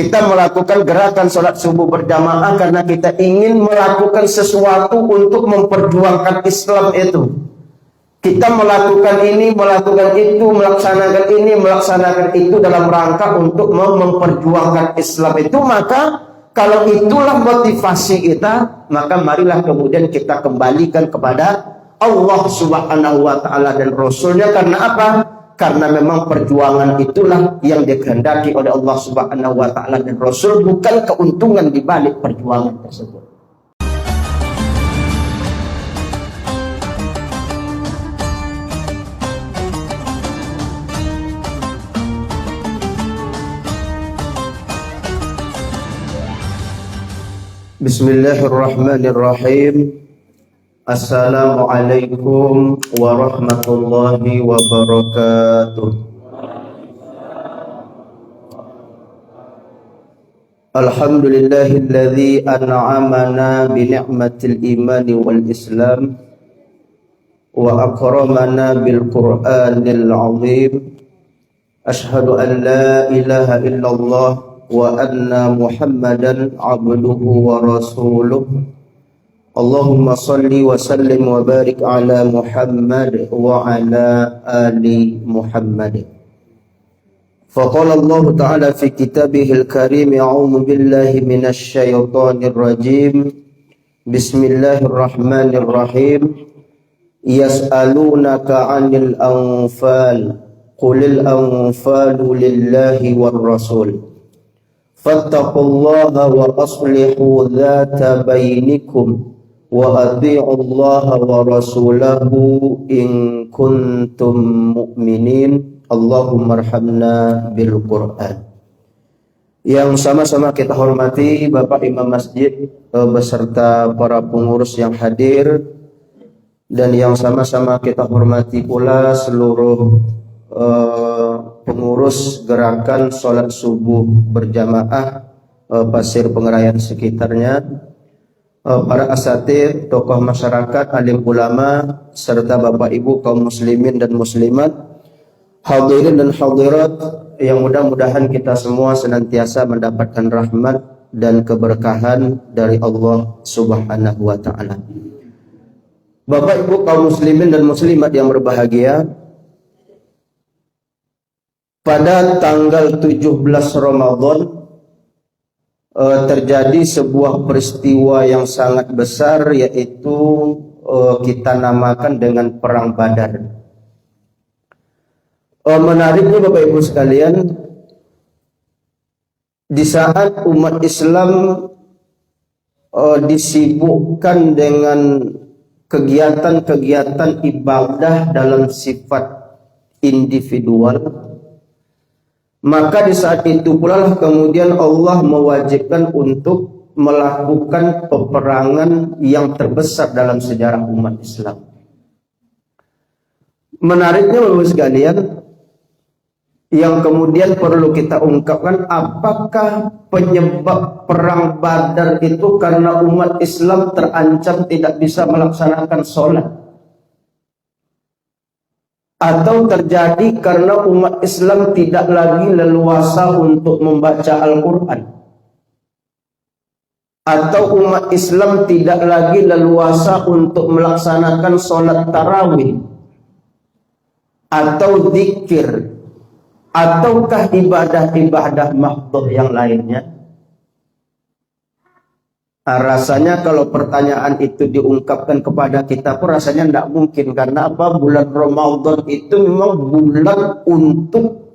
Kita melakukan gerakan sholat subuh berjamaah karena kita ingin melakukan sesuatu untuk memperjuangkan Islam itu. Kita melakukan ini, melakukan itu, melaksanakan ini, melaksanakan itu dalam rangka untuk memperjuangkan Islam itu. Maka kalau itulah motivasi kita, maka marilah kemudian kita kembalikan kepada Allah Subhanahu wa Ta'ala dan Rasulnya. Karena apa? Karena memang perjuangan itulah yang dikehendaki oleh Allah Subhanahu wa Ta'ala dan Rasul, bukan keuntungan di balik perjuangan tersebut. Bismillahirrahmanirrahim. Assalamualaikum warahmatullahi wabarakatuh. Alhamdulillahilladzi an'amana bi ni'matil imani wal islam wa akramana bil qur'anil azim. Ashhadu an la ilaha illallah wa anna Muhammadan abduhu wa rasuluh. Allahumma salli wa sallim wa barik ala Muhammad wa ala ali Muhammad. Faqala Allah Ta'ala fi kitabihil karim, a'udzu billahi minasy syaithanir rajim. Bismillahirrahmanirrahim. Yas'alunaka 'anil anfal, qulil anfalu lillahi war rasul. Fattaqullaha wa aslihu dzata bainikum wa athi'ullaha wa rasulahu in kuntum mu'minin. Allahumma arhamna bil Qur'an. Yang sama-sama kita hormati Bapak Imam Masjid beserta para pengurus yang hadir, dan yang sama-sama kita hormati pula seluruh pengurus gerakan sholat subuh berjamaah Pasir Pengerayan sekitarnya, para asatidz, tokoh masyarakat, alim ulama, serta bapak ibu kaum muslimin dan muslimat, hadirin dan hadirat, yang mudah-mudahan kita semua senantiasa mendapatkan rahmat dan keberkahan dari Allah Subhanahu wa Ta'ala. Bapak ibu kaum muslimin dan muslimat yang berbahagia, pada tanggal 17 Ramadan terjadi sebuah peristiwa yang sangat besar, yaitu kita namakan dengan Perang Badar. Menariknya Bapak Ibu sekalian, di saat umat Islam disibukkan dengan kegiatan-kegiatan ibadah dalam sifat individual, maka di saat itu pula kemudian Allah mewajibkan untuk melakukan peperangan yang terbesar dalam sejarah umat Islam. Menariknya Bapak sekalian, yang kemudian perlu kita ungkapkan, apakah penyebab perang Badar itu karena umat Islam terancam tidak bisa melaksanakan sholat, atau terjadi karena umat Islam tidak lagi leluasa untuk membaca Al-Quran, atau umat Islam tidak lagi leluasa untuk melaksanakan sholat tarawih atau zikir, ataukah ibadah-ibadah mahdhah yang lainnya? Rasanya kalau pertanyaan itu diungkapkan kepada kita pun rasanya tidak mungkin. Karena apa? Bulan Ramadan itu memang bulan untuk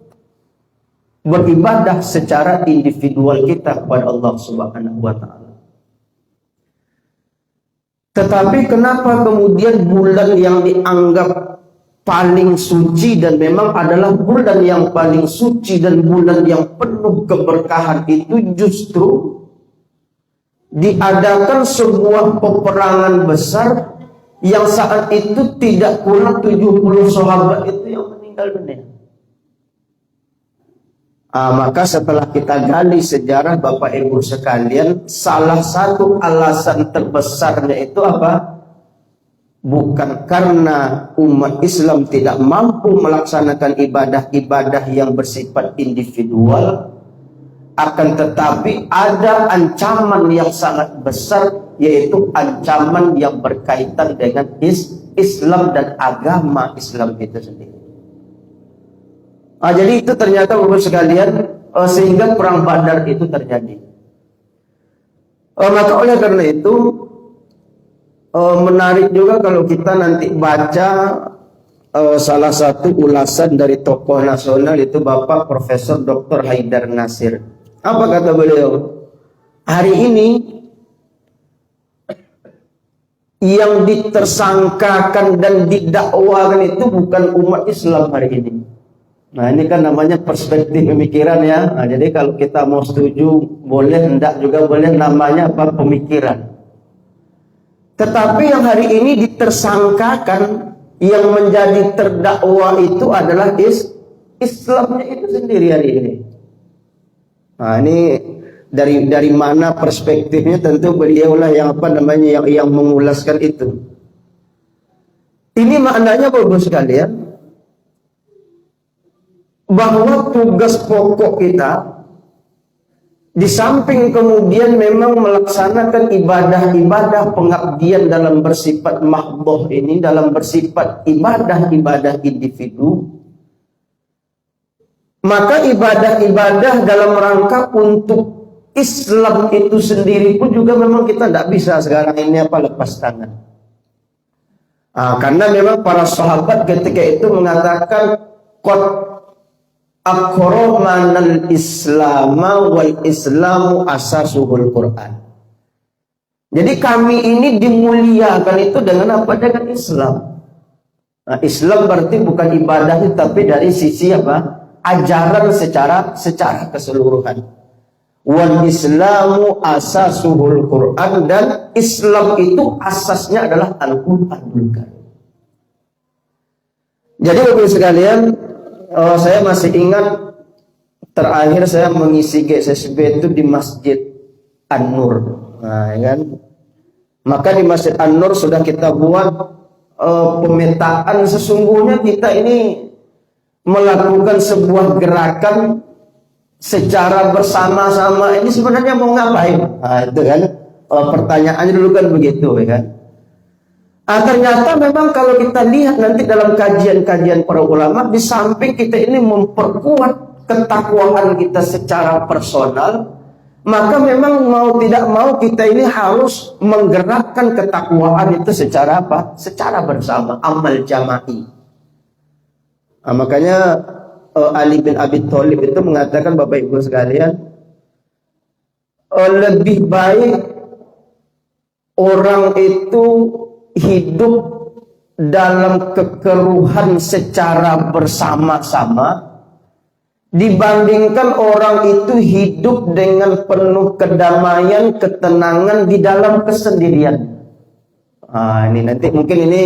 beribadah secara individual kita kepada Allah Subhanahu wa Ta'ala. Tetapi kenapa kemudian bulan yang dianggap paling suci dan memang adalah bulan yang paling suci dan bulan yang penuh keberkahan itu justru diadakan sebuah peperangan besar yang saat itu tidak kurang 70 sahabat itu yang meninggal dunia? Maka setelah kita gali sejarah Bapak Ibu sekalian, salah satu alasan terbesarnya itu apa? Bukan karena umat Islam tidak mampu melaksanakan ibadah-ibadah yang bersifat individual, Akan tetapi ada ancaman yang sangat besar, yaitu ancaman yang berkaitan dengan Islam dan agama Islam itu sendiri. Jadi itu ternyata Bapak sekalian, sehingga perang Badar itu terjadi. Maka oleh karena itu menarik juga kalau kita nanti baca salah satu ulasan dari tokoh nasional, itu Bapak Profesor Dr. Haidar Nasir. Apa kata beliau? Hari ini yang ditersangkakan dan didakwakan itu bukan umat Islam hari ini. Nah, ini kan namanya perspektif pemikiran ya. Nah, jadi kalau kita mau setuju boleh, hendak juga boleh, namanya apa? Pemikiran. Tetapi yang hari ini ditersangkakan, yang menjadi terdakwa itu adalah Islamnya itu sendiri hari ini. Nah, ini dari mana perspektifnya, tentu beliaulah yang yang mengulaskan itu. Ini maknanya Bapak sekalian, bahwa tugas pokok kita, di samping kemudian memang melaksanakan ibadah-ibadah pengabdian dalam bersifat mahdoh ini, dalam bersifat ibadah-ibadah individu, maka ibadah-ibadah dalam rangka untuk Islam itu sendiri pun juga memang kita tidak bisa sekarang ini lepas tangan. Karena memang para sahabat ketika itu mengatakan qad akromanal islama wal islamu asasuhul Quran. Jadi kami ini dimuliakan itu dengan apa? Dengan Islam. Nah, Islam berarti bukan ibadah, tapi dari sisi apa? Ajaran secara keseluruhan. Wal islamu asasuhul Quran, dan Islam itu asasnya adalah Al-Qur'anul Karim. Jadi Bapak sekalian, saya masih ingat terakhir saya mengisi GSSB itu di Masjid An-Nur. Nah, ya kan? Maka di Masjid An-Nur sudah kita buat pemetaan sesungguhnya kita ini melakukan sebuah gerakan secara bersama-sama. Ini sebenarnya mau ngapain? Nah, itu kan pertanyaannya dulu kan begitu, ya kan? Ternyata memang kalau kita lihat nanti dalam kajian-kajian para ulama, di samping kita ini memperkuat ketakwaan kita secara personal, maka memang mau tidak mau kita ini harus menggerakkan ketakwaan itu secara apa? Secara bersama, amal jama'i. Makanya Ali bin Abi Thalib itu mengatakan, Bapak Ibu sekalian, lebih baik orang itu hidup dalam kekeruhan secara bersama-sama dibandingkan orang itu hidup dengan penuh kedamaian, ketenangan di dalam kesendirian. Ini nanti mungkin ini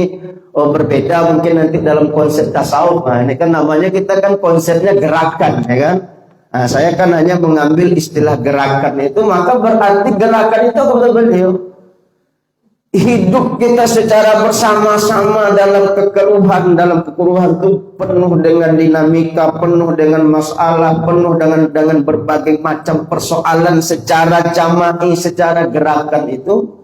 berbeda mungkin nanti dalam konsep tasawuf. Ini kan namanya kita kan konsepnya gerakan, ya kan? Saya kan hanya mengambil istilah gerakan itu, maka berarti gerakan itu apa beliau? Hidup kita secara bersama-sama dalam kekeruhan itu penuh dengan dinamika, penuh dengan masalah, penuh dengan berbagai macam persoalan secara jama'i, secara gerakan itu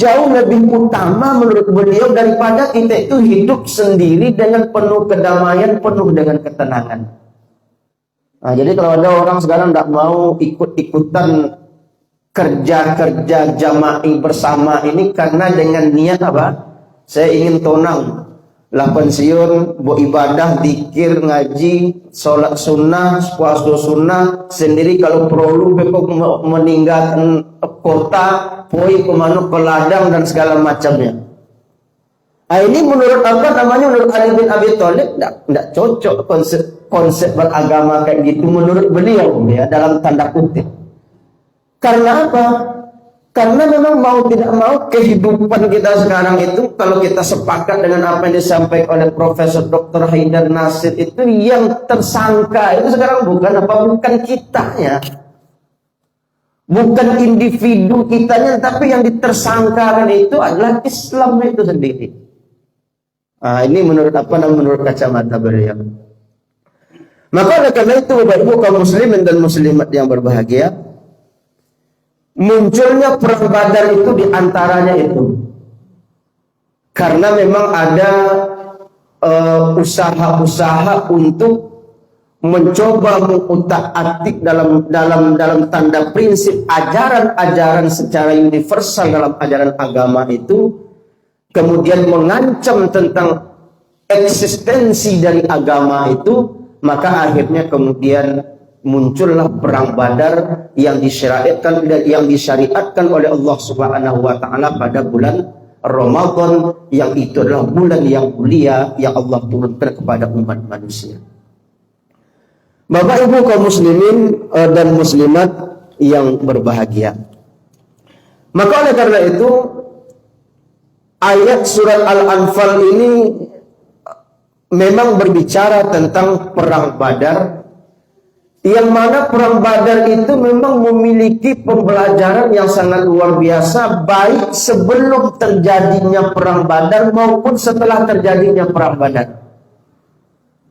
jauh lebih utama menurut beliau daripada kita itu hidup sendiri dengan penuh kedamaian, penuh dengan ketenangan. Jadi kalau ada orang sekarang tidak mau ikut-ikutan kerja-kerja jama'i bersama ini karena dengan niat apa? Saya ingin tonang, lah pensiun, buat ibadah, dikir, ngaji, sholat sunnah, puasa sunnah, sendiri kalau perlu bekok meninggalkan kota, poi kemana ke ladang dan segala macamnya. Ini menurut apa namanya? Menurut Ali bin Abi Thalib tidak cocok konsep beragama kayak gitu menurut beliau, ya, dalam tanda kutip. Karena apa? Karena memang mau tidak mau kehidupan kita sekarang itu, kalau kita sepakat dengan apa yang disampaikan oleh Profesor Dr. Haidar Nasir itu, yang tersangka itu sekarang bukan kitanya, bukan individu kitanya, tapi yang ditersangkakan itu adalah Islam itu sendiri. Ini menurut apa? Menurut kacamata beliau. Maka oleh karena itu Bapak Ibu kaum muslimin dan muslimat yang berbahagia, munculnya perang Badar itu diantaranya itu karena memang ada usaha-usaha untuk mencoba mengutak-atik dalam tanda prinsip ajaran-ajaran secara universal dalam ajaran agama itu, kemudian mengancam tentang eksistensi dari agama itu, maka akhirnya kemudian muncullah perang Badar yang disyariatkan oleh Allah Subhanahu wa taala pada bulan Ramadan, yang itu adalah bulan yang mulia yang Allah turunkan kepada umat manusia. Bapak Ibu kaum muslimin dan muslimat yang berbahagia. Maka oleh karena itu ayat surat Al-Anfal ini memang berbicara tentang perang Badar, yang mana perang Badar itu memang memiliki pembelajaran yang sangat luar biasa, baik sebelum terjadinya perang Badar maupun setelah terjadinya perang Badar.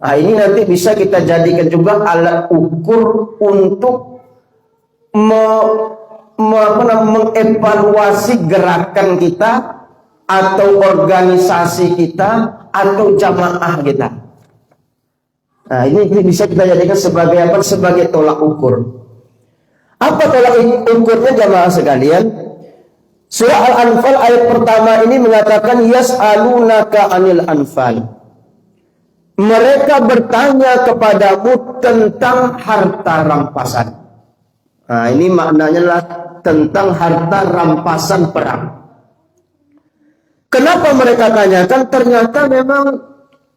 Nah, ini nanti bisa kita jadikan juga alat ukur untuk mengevaluasi gerakan kita atau organisasi kita atau jamaah kita. Nah, ini bisa kita jadikan sebagai apa? Sebagai tolak ukur. Apa tolak ukurnya jamaah sekalian? Surah Al-Anfal ayat pertama ini mengatakan yas'alunaka 'anil anfal. Mereka bertanya kepadamu tentang harta rampasan. Nah, ini maknanya adalah tentang harta rampasan perang. Kenapa mereka tanyakan? Ternyata memang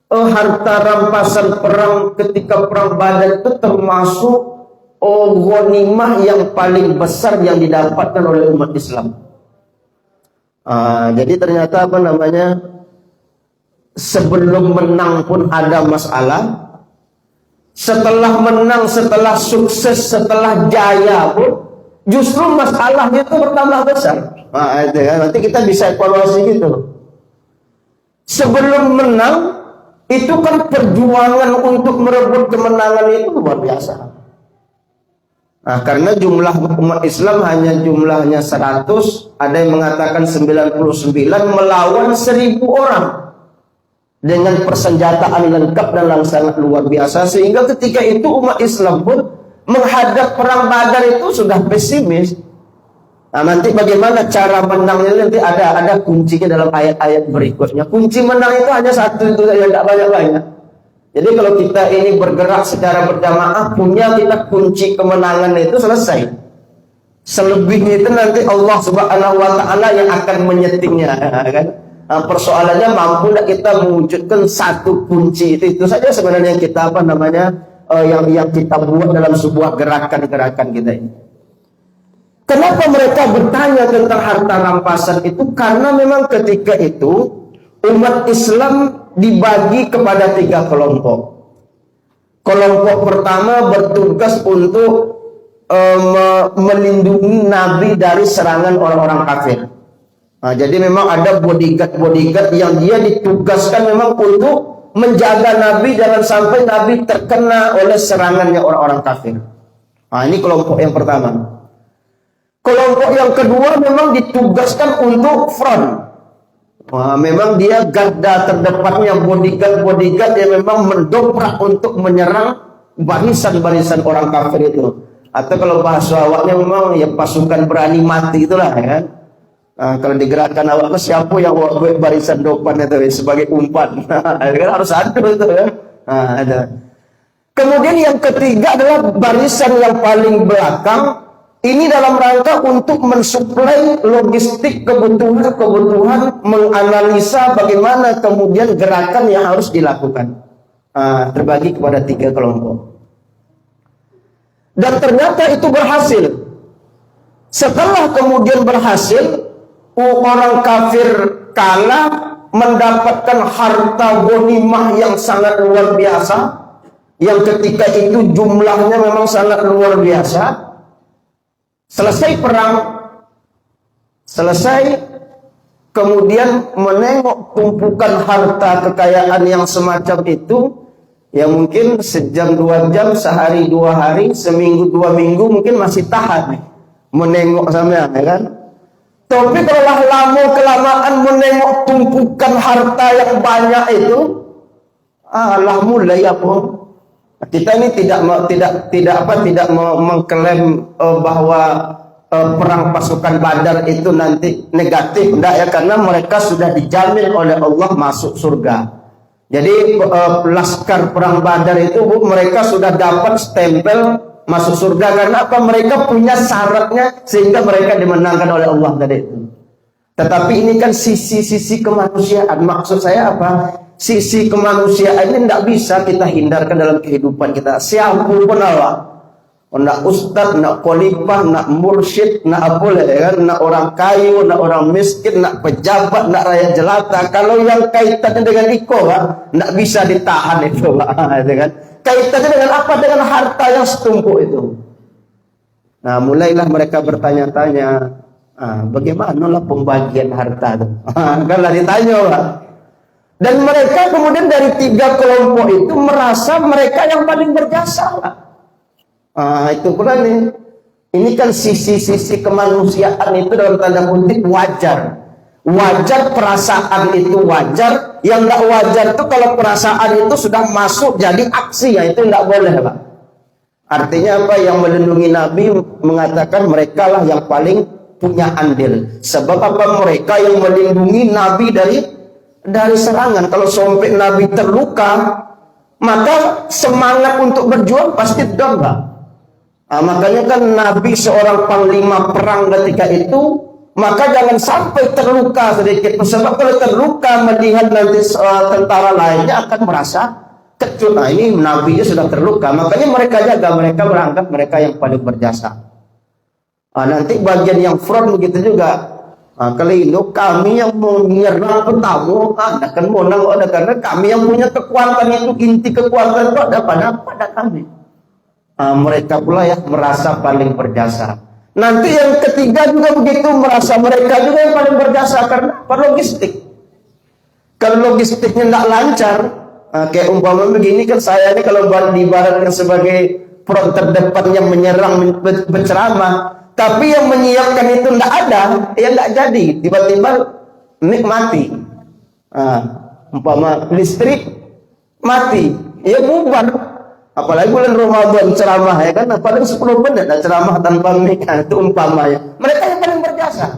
harta rampasan perang ketika perang Badar itu termasuk ghanimah yang paling besar yang didapatkan oleh umat Islam. Jadi ternyata apa namanya? Sebelum menang pun ada masalah, setelah menang, setelah sukses, setelah jaya pun justru masalahnya itu bertambah besar. Nah, itu kan nanti kita bisa evaluasi gitu. Sebelum menang itu kan perjuangan untuk merebut kemenangan itu luar biasa. Nah, karena jumlah umat Islam jumlahnya 100, ada yang mengatakan 99 melawan 1000 orang. Dengan persenjataan lengkap dan sangat luar biasa, sehingga ketika itu umat Islam pun menghadap perang Badar itu sudah pesimis. Nah, nanti bagaimana cara menangnya nanti ada kuncinya dalam ayat-ayat berikutnya. Kunci menang itu hanya satu, itu saja, tidak banyak-banyak. Jadi kalau kita ini bergerak secara berjamaah, punya kita kunci kemenangan itu selesai. Selebihnya itu nanti Allah Subhanahu wa taala yang akan menyetingnya, kan? Nah, persoalannya mampu tidak kita mewujudkan satu kunci itu saja sebenarnya yang kita yang kita buat dalam sebuah gerakan-gerakan kita ini. Kenapa mereka bertanya tentang harta rampasan itu? Karena memang ketika itu umat Islam dibagi kepada 3 kelompok. Kelompok pertama bertugas untuk melindungi Nabi dari serangan orang-orang kafir. Nah, jadi memang ada bodyguard yang dia ditugaskan memang untuk menjaga Nabi jangan sampai Nabi terkena oleh serangannya orang-orang kafir. Nah, ini kelompok yang pertama. Kelompok yang kedua memang ditugaskan untuk front. Nah, memang dia garda terdepannya bodyguard yang memang mendobrak untuk menyerang barisan-barisan orang kafir itu. Atau kalau bahasa awaknya memang ya pasukan berani mati itulah, ya kan. Nah, kalau digerakkan awak siapa yang buat barisan depan itu sebagai umpan. Kan harus ada itu ya. Nah, ada. Kemudian yang ketiga adalah barisan yang paling belakang. Ini dalam rangka untuk mensuplai logistik kebutuhan, menganalisa bagaimana kemudian gerakan yang harus dilakukan. Terbagi kepada 3 kelompok. Dan ternyata itu berhasil. Setelah kemudian berhasil, orang kafir kalah, mendapatkan harta ghanimah yang sangat luar biasa, yang ketika itu jumlahnya memang sangat luar biasa. Selesai perang, kemudian menengok tumpukan harta kekayaan yang semacam itu, Ya mungkin sejam 2 jam, sehari 2 hari, seminggu 2 minggu mungkin masih tahan nih menengok sampean, ya kan? Tapi kalau lama kelamaan menengok tumpukan harta yang banyak itu, lah mulai apa? Kita ini tidak mengklaim bahwa perang pasukan Badar itu nanti negatif, enggak ya, karena mereka sudah dijamin oleh Allah masuk surga. Jadi laskar perang Badar itu mereka sudah dapat stempel masuk surga karena apa? Mereka punya syaratnya sehingga mereka dimenangkan oleh Allah tadi itu. Tetapi ini kan sisi-sisi kemanusiaan. Maksud saya apa? Sisi kemanusiaan ini tidak bisa kita hindarkan dalam kehidupan kita. Siapapun Allah. Nak ustaz, nak khalifah, nak mursyid, nak apa lah, ya kan? Nak orang kayu, nak orang miskin, nak pejabat, nak rakyat jelata. Kalau yang kaitannya dengan iko, nak bisa ditahan itu, ya kan? Kaitannya dengan apa? Dengan harta yang setumpuk itu. Nah, mulailah mereka bertanya-tanya, bagaimana pembagian harta itu? Kan lah ditanya, Pak. Dan mereka kemudian dari 3 kelompok itu merasa mereka yang paling berjasa, Pak. Itu pula nih. Ini kan sisi-sisi kemanusiaan itu dalam tanda kutip wajar. Wajar, perasaan itu wajar. Yang tidak wajar itu kalau perasaan itu sudah masuk jadi aksi, ya itu tidak boleh, Pak. Artinya apa? Yang melindungi Nabi mengatakan mereka lah yang paling punya andil. Sebab apa? Mereka yang melindungi Nabi dari serangan. Kalau sampai Nabi terluka, maka semangat untuk berjuang pasti down, Pak. Makanya kan Nabi seorang panglima perang ketika itu, maka jangan sampai terluka sedikit. Sebab kalau terluka melihat nanti tentara lainnya akan merasa kecut. Nah, ini Nabi sudah terluka, makanya mereka jaga, mereka berangkat mereka yang paling berjasa. Nanti bagian yang front begitu juga. Kali ini kami yang menyerang petamu, akan menang ada karena kami yang punya kekuatan itu, inti kekuatan itu ada pada kami. Mereka pula yang merasa paling berjasa. Nanti yang ketiga juga begitu, merasa mereka juga yang paling berjasa karena apa? Logistik. Kalau logistiknya tidak lancar, kayak umpama begini kan, saya ini kalau diibaratkan sebagai front terdepan yang menyerang berceramah, tapi yang menyiapkan itu tidak ada, ya tidak jadi. Tiba-tiba nikmati. Umpama listrik mati, ya bubar. Apalagi bulan Ramadan ceramah, ya kan? Paling 10 menit ada ceramah tanpa mic, itu umpamanya. Mereka yang paling berjasa.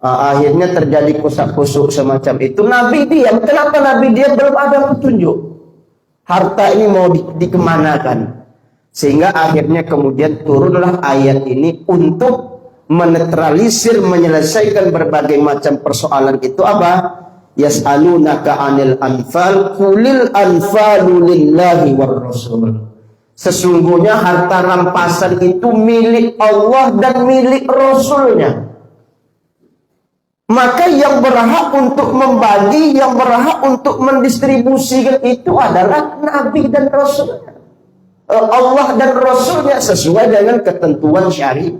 Akhirnya terjadi kusuk-kusuk semacam itu. Nabi diam. Kenapa Nabi diam? Belum ada petunjuk. Harta ini mau dikemanakan. Sehingga akhirnya kemudian turunlah ayat ini untuk menetralisir, menyelesaikan berbagai macam persoalan itu. Apa? Yas'alunaka 'anil anfal qulil anfalu lillahi war rasul. Sesungguhnya harta rampasan itu milik Allah dan milik Rasulnya. Maka yang berhak untuk membagi, yang berhak untuk mendistribusikan itu adalah Nabi dan Rasulnya. Allah dan Rasulnya sesuai dengan ketentuan syariat.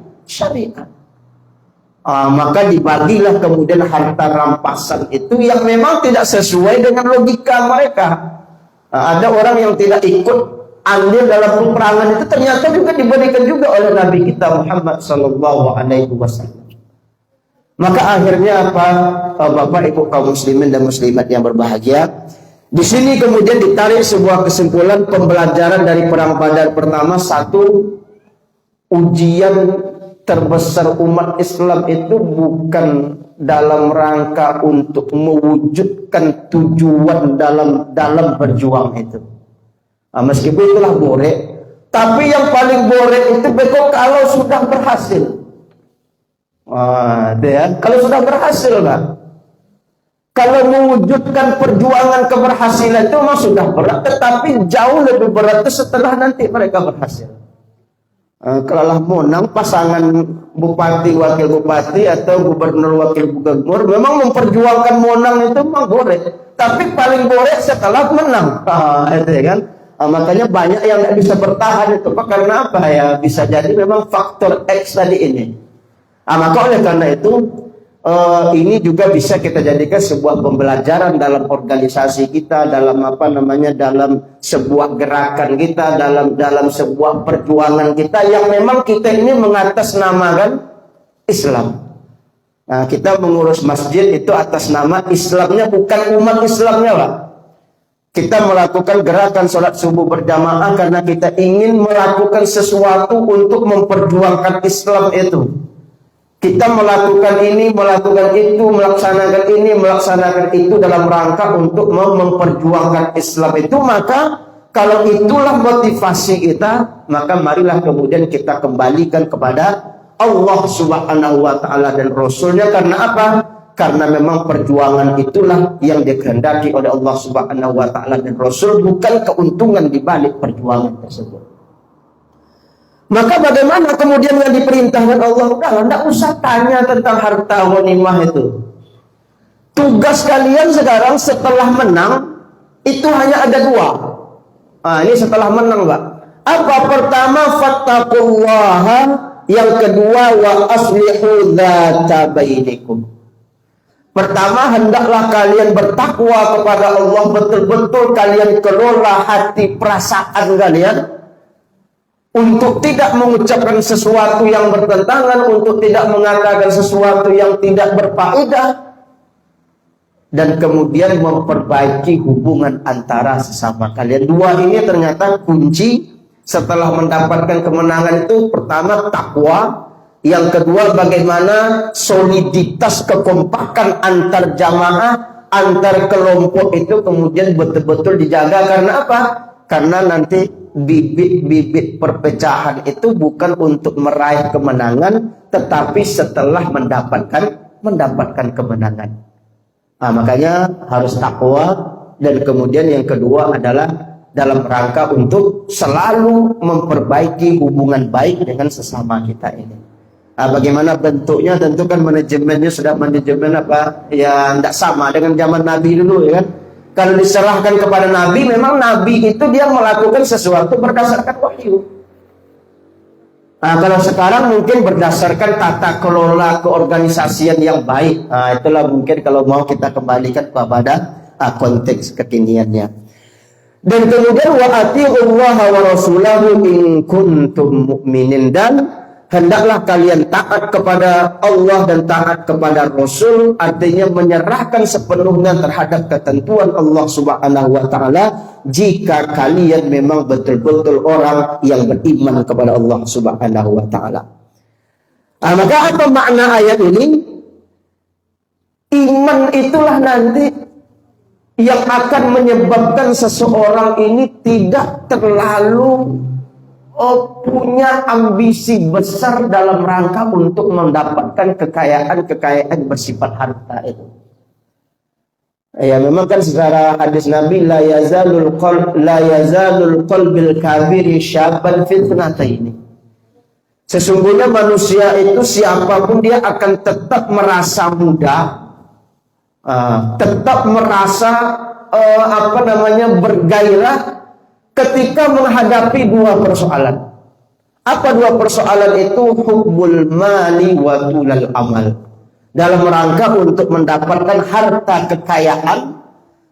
Maka dibagilah kemudian harta rampasan itu yang memang tidak sesuai dengan logika mereka. Ada orang yang tidak ikut andil dalam peperangan itu ternyata juga diberikan juga oleh Nabi kita Muhammad sallallahu alaihi wasallam. Maka akhirnya apa? Bapak Ibu kaum muslimin dan muslimat yang berbahagia, di sini kemudian ditarik sebuah kesimpulan pembelajaran dari perang Badar pertama. Satu, ujian terbesar umat Islam itu bukan dalam rangka untuk mewujudkan tujuan dalam berjuang itu. Meskipun itulah borek, tapi yang paling borek itu betul kalau sudah berhasil. Kalau sudah berhasil, Pak. Kalau mewujudkan perjuangan keberhasilan itu memang sudah berat, tetapi jauh lebih berat itu setelah nanti mereka berhasil. Kalau menang pasangan bupati wakil bupati atau gubernur wakil gubernur memang memperjuangkan menang itu memang borek, tapi paling borek setelah menang. Itu ya kan. Makanya banyak yang tidak bisa bertahan itu, Pak, karena apa ya? Bisa jadi memang faktor X tadi ini. Maka oleh karena itu ini juga bisa kita jadikan sebuah pembelajaran dalam organisasi kita, dalam dalam sebuah gerakan kita, dalam sebuah perjuangan kita yang memang kita ini mengatasnamakan Islam. Nah, kita mengurus masjid itu atas nama Islamnya, bukan umat Islamnya, Pak. Kita melakukan gerakan sholat subuh berjamaah karena kita ingin melakukan sesuatu untuk memperjuangkan Islam itu. Kita melakukan ini, melakukan itu, melaksanakan ini, melaksanakan itu dalam rangka untuk memperjuangkan Islam itu. Maka kalau itulah motivasi kita, maka marilah kemudian kita kembalikan kepada Allah Subhanahu wa Ta'ala dan Rasulnya. Karena apa? Karena memang perjuangan itulah yang dikehendaki oleh Allah Subhanahu wa Ta'ala dan Rasul, bukan keuntungan di balik perjuangan tersebut. Maka bagaimana kemudian yang diperintahkan Allah? Udah, tidak usah tanya tentang harta ghanimah itu. Tugas kalian sekarang setelah menang itu hanya ada dua. Nah, ini setelah menang, Pak. Apa? Pertama, fattaqullaha. Yang kedua, wa aslihu dzata bainikum. Pertama, hendaklah kalian bertakwa kepada Allah, betul-betul kalian kelola hati perasaan kalian untuk tidak mengucapkan sesuatu yang bertentangan, untuk tidak mengatakan sesuatu yang tidak berfaedah, dan kemudian memperbaiki hubungan antara sesama kalian. Dua ini ternyata kunci setelah mendapatkan kemenangan itu. Pertama, takwa. Yang kedua, bagaimana soliditas kekompakan antar jamaah, antar kelompok itu kemudian betul-betul dijaga. Karena apa? Karena nanti bibit-bibit perpecahan itu bukan untuk meraih kemenangan, tetapi setelah mendapatkan kemenangan. Nah, makanya harus takwa. Dan kemudian yang kedua adalah dalam rangka untuk selalu memperbaiki hubungan baik dengan sesama kita ini. Nah, bagaimana bentuknya? Tentu kan manajemennya sudah manajemen ya tidak sama dengan zaman Nabi dulu, ya kan? Kalau diserahkan kepada Nabi, memang Nabi itu dia melakukan sesuatu berdasarkan wahyu. Nah, kalau sekarang mungkin berdasarkan tata kelola keorganisasian yang baik. Nah, itulah mungkin kalau mau kita kembalikan kepada konteks kekiniannya. Dan kemudian wa atiullaha wa rasulahu in kuntum mu'minin, dan hendaklah kalian taat kepada Allah dan taat kepada Rasul, artinya menyerahkan sepenuhnya terhadap ketentuan Allah Subhanahu wa Ta'ala jika kalian memang betul-betul orang yang beriman kepada Allah Subhanahu wa Ta'ala. Nah, maka apa makna ayat ini? Iman itulah nanti yang akan menyebabkan seseorang ini tidak terlalu punya ambisi besar dalam rangka untuk mendapatkan kekayaan bersifat harta itu. Ya, memang kan secara hadis Nabi, la yazalul qalbil kabiri syabban fitnataini. Sesungguhnya manusia itu siapapun dia akan tetap merasa muda, tetap merasa bergairah ketika menghadapi dua persoalan. Apa dua persoalan itu? Hubbul mali wa tulal amal. Dalam rangka untuk mendapatkan harta kekayaan.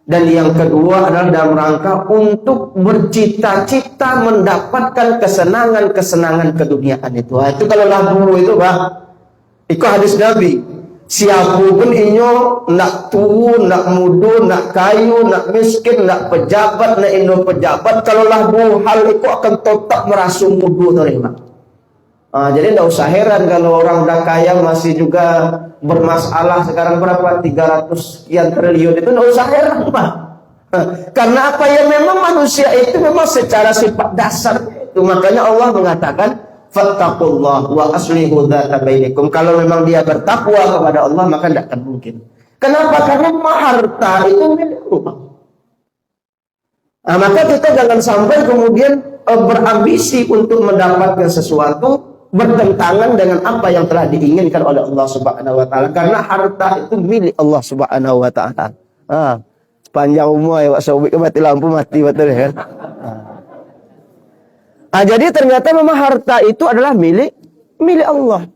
Dan yang kedua adalah dalam rangka untuk bercita-cita mendapatkan kesenangan-kesenangan keduniaan itu. Itu kalau lah dulu itu, Pak. Itu hadis Nabi. Siapapun inyo nak tua, nak muda, nak kayu, nak miskin, nak pejabat, nak indo pejabat, kalau lah dua hal itu akan tetap merasa muda terima. Jadi tidak usah heran kalau orang udah kaya masih juga bermasalah. Sekarang berapa? 300 sekian triliun itu tidak usah heran, Pak. Karena apa? Ya memang manusia itu memang secara sifat dasar itu. Makanya Allah mengatakan fattaqullah wa aslihu dzata bainikum. Kalau memang dia bertakwa kepada Allah, maka tidak akan mungkin. Kenapa? Karena harta itu milik Allah. Maka kita jangan sampai kemudian berambisi untuk mendapatkan sesuatu bertentangan dengan apa yang telah diinginkan oleh Allah Subhanahu wa Ta'ala. Karena harta itu milik Allah Subhanahu wa Ta'ala. Panjang umur ya, sobik mati lampu mati betul ya kan. Jadi ternyata memang harta itu adalah milik Allah.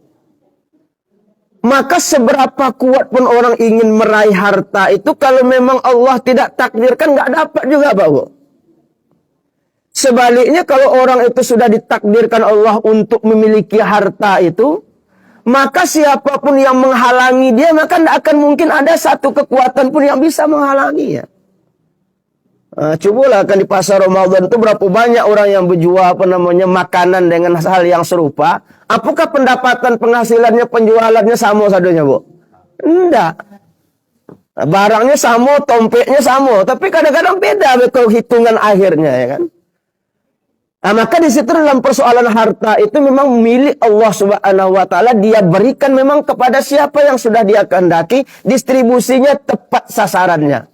Maka seberapa kuat pun orang ingin meraih harta itu, kalau memang Allah tidak takdirkan, nggak dapat juga, Pak Bu. Sebaliknya kalau orang itu sudah ditakdirkan Allah untuk memiliki harta itu, maka siapapun yang menghalangi dia, maka tidak akan mungkin ada satu kekuatan pun yang bisa menghalanginya. Cobalah kan di pasar Ramadan itu berapa banyak orang yang berjual makanan dengan hal yang serupa. Apakah pendapatan penghasilannya, penjualannya sama sadonya, Bu? Enggak. Barangnya sama, tompeknya sama, tapi kadang-kadang beda kalau hitungan akhirnya, ya kan? Maka di situ dalam persoalan harta itu memang milik Allah Subhanahu wa taala, dia berikan memang kepada siapa yang sudah dia kehendaki, distribusinya tepat sasarannya.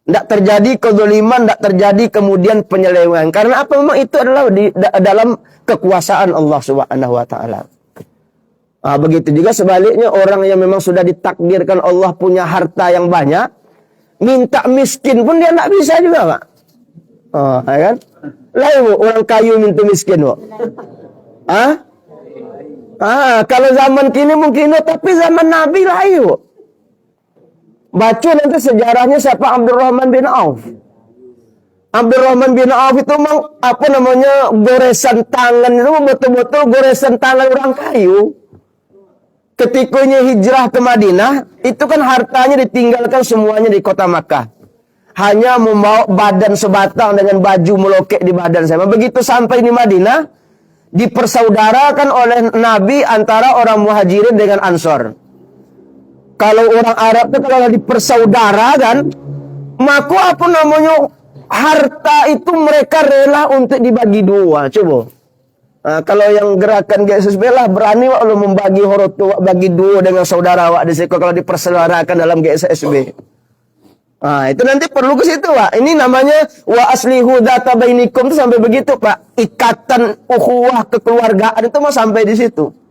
Tidak terjadi kezaliman, tidak terjadi kemudian penyelewengan. Karena apa? Memang itu adalah dalam kekuasaan Allah Subhanahu wa taala. Begitu juga sebaliknya, orang yang memang sudah ditakdirkan Allah punya harta yang banyak, minta miskin pun dia tidak bisa juga, Pak. Ya kan? Lain, Bu, orang kayu minta miskin, Bu. Kalau zaman kini mungkin, tapi zaman Nabi lain, Bu. Baca nanti sejarahnya siapa Abdurrahman bin Auf. Abdurrahman bin Auf itu memang goresan tangan itu betul-betul goresan tangan orang kayu. Ketikanya hijrah ke Madinah, itu kan hartanya ditinggalkan semuanya di kota Makkah. Hanya membawa badan sebatang dengan baju melokek di badan saya. Begitu sampai di Madinah, dipersaudarakan oleh Nabi antara orang Muhajirin dengan Ansor. Kalau orang Arab itu kalau dipersaudarakan, maka harta itu mereka rela untuk dibagi dua. Coba. Kalau yang gerakan GSSB lah berani lo membagi horotu bagi dua dengan saudara wak di situ kalau dipersaudarakan dalam GSSB. Itu nanti perlu ke situ, Pak. Ini namanya wa aslihu dzata bainikum itu sampai begitu, Pak. Ikatan ukhuwah kekeluargaan itu mau sampai di situ.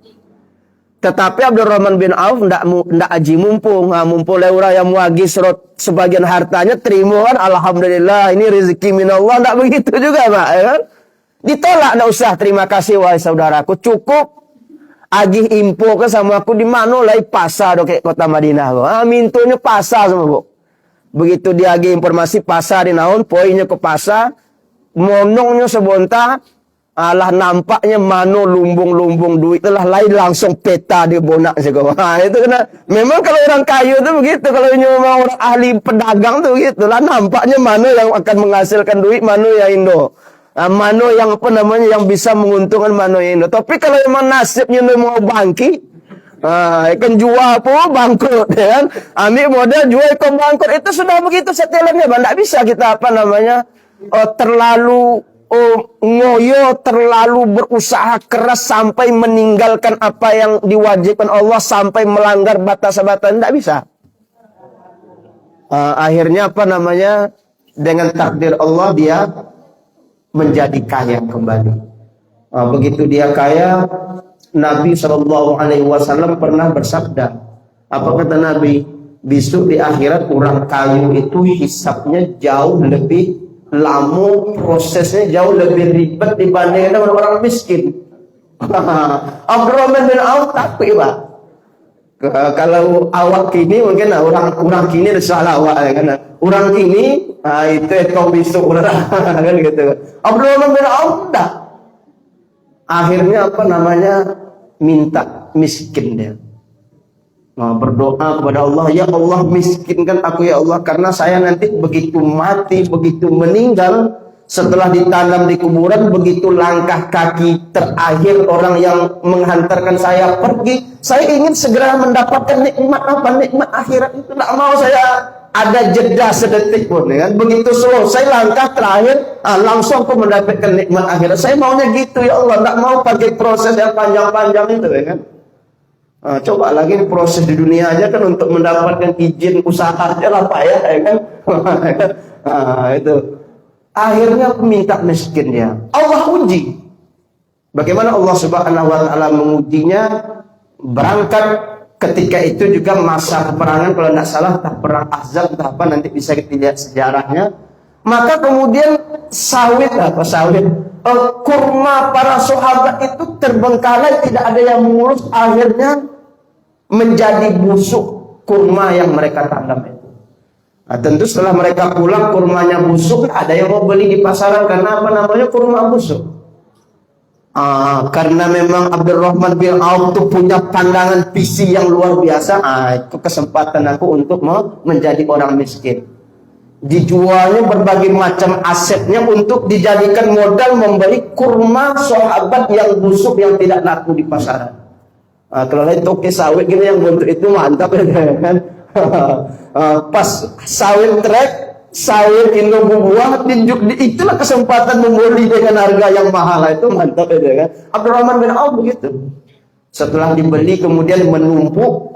Tetapi Abdurrahman bin Auf ndak aji mumpung. Mumpung leura yang muagi serot sebagian hartanya terima kan, alhamdulillah ini rezeki minallah, ndak begitu juga, Pak, ya kan? Ditolak, ndak usah, terima kasih wahai saudaraku, cukup agih info ke sama aku di mana lai pasar do kayak kota Madinah. Mintonya pasar sama, Bu. Begitu dia lagi informasi pasar di naon, poinnya ke pasar, monongnya sebonta, alah nampaknya mano lumbung-lumbung duit telah lain langsung peta di bonak juga. Itu kena. Memang kalau orang kayu itu begitu, kalau memang orang ahli pedagang tuh gitu lah, nampaknya mana yang akan menghasilkan duit, mana yang Indo. Mana yang yang bisa menguntungkan, mana yang Indo. Tapi kalau memang nasibnya mau bangkit, kan jual pun bangkrut, ya kan? Ambil modal jual ikut bangkrut, itu sudah begitu setelannya, Bang. Tidak bisa kita terlalu ngoyo, terlalu berusaha keras sampai meninggalkan apa yang diwajibkan Allah, sampai melanggar batas-batas. Tidak bisa. Akhirnya dengan takdir Allah dia menjadi kaya kembali. Begitu dia kaya, Nabi SAW pernah bersabda, apa kata Nabi? Besok di akhirat orang kayu itu hisapnya jauh lebih lama, prosesnya jauh lebih ribet dibandingkan dengan orang miskin. Abdurrahman bin Auf tapi, Pak, kalau awak kini mungkin orang kini salah awak, kan? Orang kini itu kau besok orang kan gitu. Abdurrahman bin Auf enggak. Akhirnya minta miskin dia. Berdoa kepada Allah, ya Allah miskinkan aku ya Allah, karena saya nanti begitu mati, begitu meninggal, setelah ditanam di kuburan, begitu langkah kaki terakhir orang yang menghantarkan saya pergi, saya ingin segera mendapatkan nikmat akhirat itu. Tidak mau saya ada jeda sedetik pun, kan? Begitu selesai langkah terakhir, langsung aku mendapatkan nikmat akhirat. Saya maunya gitu ya Allah, tidak mau pakai proses yang panjang-panjang itu, ya kan? Coba lagi proses di dunia aja kan untuk mendapatkan izin usaha aja lah, Pak, ya kan? Itu akhirnya minta miskin dia. Allah uji. Bagaimana Allah Subhanahu wa taala mengujinya? Berangkat ketika itu juga masa peperangan, kalau tidak salah perang Ahzab atau apa, nanti bisa kita lihat sejarahnya. Maka kemudian kurma para sahabat itu terbengkalai, tidak ada yang mengurus. Akhirnya menjadi busuk kurma yang mereka tanam itu. Nah, tentu setelah mereka pulang kurmanya busuk, ada yang mau beli di pasaran karena apa namanya kurma busuk. Karena memang Abdurrahman bin Auf itu punya pandangan visi yang luar biasa. Itu kesempatan aku untuk menjadi orang miskin. Dijualnya berbagai macam asetnya untuk dijadikan modal membeli kurma sahabat yang busuk yang tidak laku di pasaran. Kalau itu toke sawit gini yang bentuk itu mantap ya kan. Pas sawit trek, sawit Indo buah, itulah kesempatan membeli dengan harga yang mahal, itu mantap ya kan. Abdurrahman bin Auf begitu. Setelah dibeli kemudian menumpuk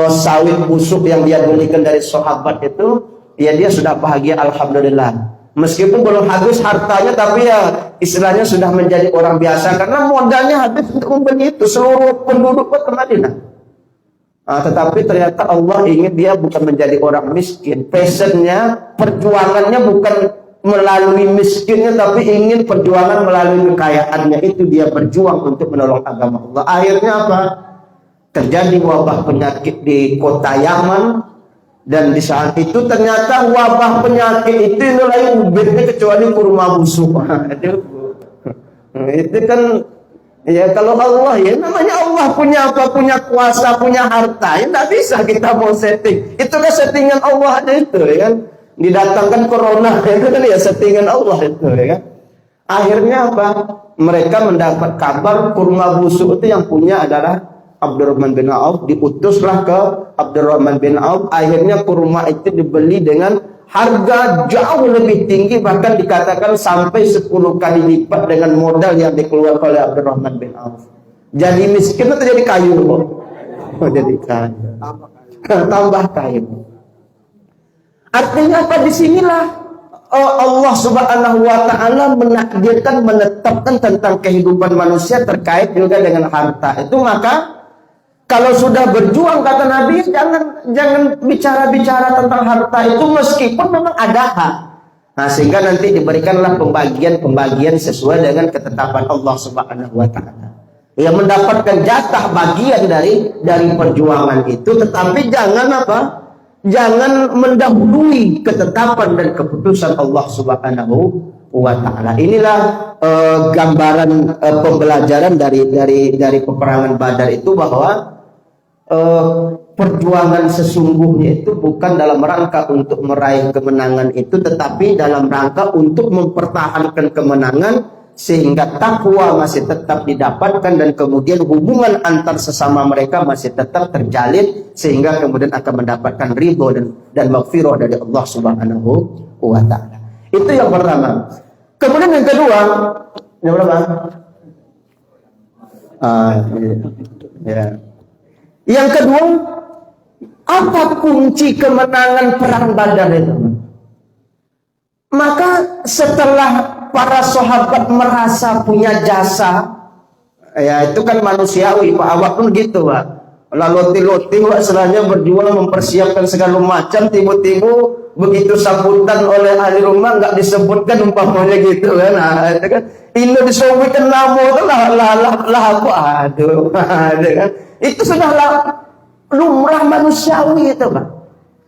sawit busuk yang dia belikan dari sahabat itu, ya dia sudah bahagia alhamdulillah. Meskipun belum habis hartanya, tapi ya istilahnya sudah menjadi orang biasa karena modalnya habis untuk membeli itu seluruh penduduk kota Madinah. Tetapi ternyata Allah ingin dia bukan menjadi orang miskin. Passionnya, perjuangannya bukan melalui miskinnya, tapi ingin perjuangan melalui kekayaannya. Itu dia berjuang untuk menolong agama Allah. Akhirnya apa? Terjadi wabah penyakit di kota Yaman. Dan di saat itu ternyata wabah penyakit itu mulai ubednya kecuali kurma busuk. Itu kan ya kalau Allah ya namanya Allah punya apa, punya kuasa, punya harta, ya tidak bisa kita mau setting. Itu kan settingan Allah ada itu ya kan. Didatangkan corona itu kan ya settingan Allah itu ya kan. Akhirnya apa? Mereka mendapat kabar kurma busuk itu yang punya adalah Abdurrahman bin Auf. Diutuslah ke Abdurrahman bin Auf. Akhirnya kurma itu dibeli dengan harga jauh lebih tinggi, bahkan dikatakan sampai 10 kali lipat dengan modal yang dikeluarkan oleh Abdurrahman bin Auf. Jadi miskin atau jadi kayu? Jadi kayu. Tambah kayu. Artinya apa? Disinilah Allah Subhanahu wa Ta'ala menakdirkan, menetapkan tentang kehidupan manusia terkait juga dengan harta. Itu maka kalau sudah berjuang, kata Nabi, jangan bicara-bicara tentang harta itu meskipun memang ada hak. Nah, sehingga nanti diberikanlah pembagian sesuai dengan ketetapan Allah Subhanahu wa Ta'ala. Ya, mendapatkan jatah bagian dari perjuangan itu, tetapi jangan apa? Jangan mendahului ketetapan dan keputusan Allah Subhanahu wa Ta'ala. Inilah gambaran pembelajaran dari peperangan Badar itu, bahwa perjuangan sesungguhnya itu bukan dalam rangka untuk meraih kemenangan itu, tetapi dalam rangka untuk mempertahankan kemenangan sehingga takwa masih tetap didapatkan dan kemudian hubungan antar sesama mereka masih tetap terjalin sehingga kemudian akan mendapatkan ridho dan maghfirah dari Allah Subhanahu wa Ta'ala. Itu yang pertama. Kemudian yang kedua, yang berapa? Ya. Yang kedua, apa kunci kemenangan perang Badar itu? Maka setelah para sahabat merasa punya jasa, ya itu kan manusiawi, Pak, awak pun gitu, Pak. Lalu loti istilahnya berjuang mempersiapkan segala macam, tiba-tiba begitu sambutan oleh ahli rumah nggak disebutkan umpamanya gitu kan. Nah, itu kan ini disebutkan nama itu lah aku aduh kan. Itu sudah lumrah manusiawi itu, Pak.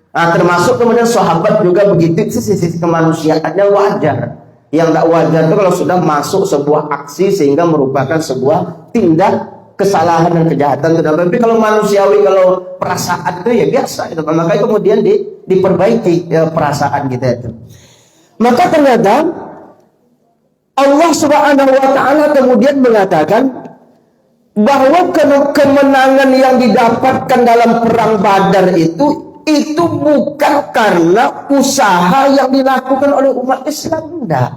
Nah, termasuk kemudian sahabat juga begitu, itu sisi kemanusiaannya wajar. Yang tidak wajar itu kalau sudah masuk sebuah aksi sehingga merupakan sebuah tindak kesalahan dan kejahatan. Tapi kalau manusiawi, kalau perasaan itu ya biasa itu. Maka kemudian diperbaiki ya, perasaan kita itu. Maka ternyata Allah Subhanahu wa Ta'ala kemudian mengatakan bahwa kemenangan yang didapatkan dalam perang Badar itu bukan karena usaha yang dilakukan oleh umat Islam, enggak.